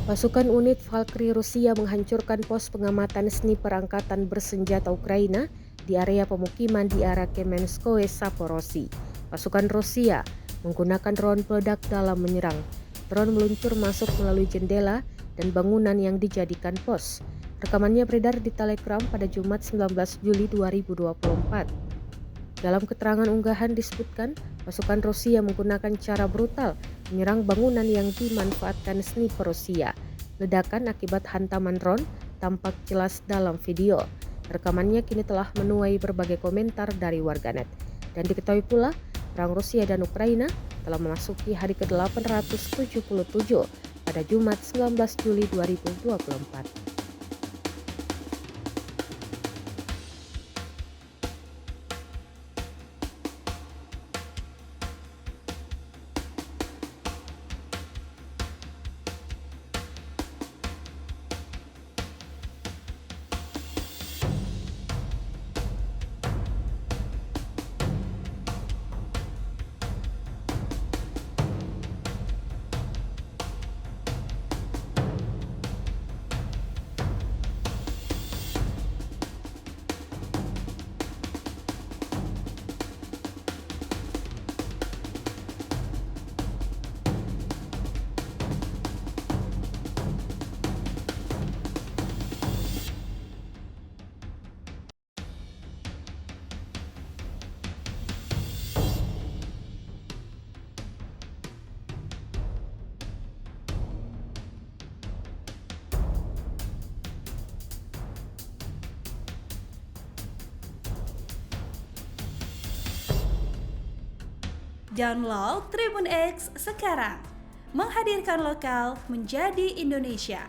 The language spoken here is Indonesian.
Pasukan unit Valkyrie Rusia menghancurkan pos pengamatan sniper angkatan bersenjata Ukraina di area pemukiman di arah Kemenskoye Zaporozhye. Pasukan Rusia menggunakan drone peledak dalam menyerang. Drone meluncur masuk melalui jendela dan bangunan yang dijadikan pos. Rekamannya beredar di Telegram pada Jumat 19 Juli 2024. Dalam keterangan unggahan disebutkan, pasukan Rusia menggunakan cara brutal menyerang bangunan yang dimanfaatkan sniper Rusia. Ledakan akibat hantaman drone tampak jelas dalam video. Rekamannya kini telah menuai berbagai komentar dari warganet. Dan diketahui pula, perang Rusia dan Ukraina telah memasuki hari ke-877 pada Jumat 19 Juli 2024. Download Tribun X sekarang, menghadirkan lokal menjadi Indonesia.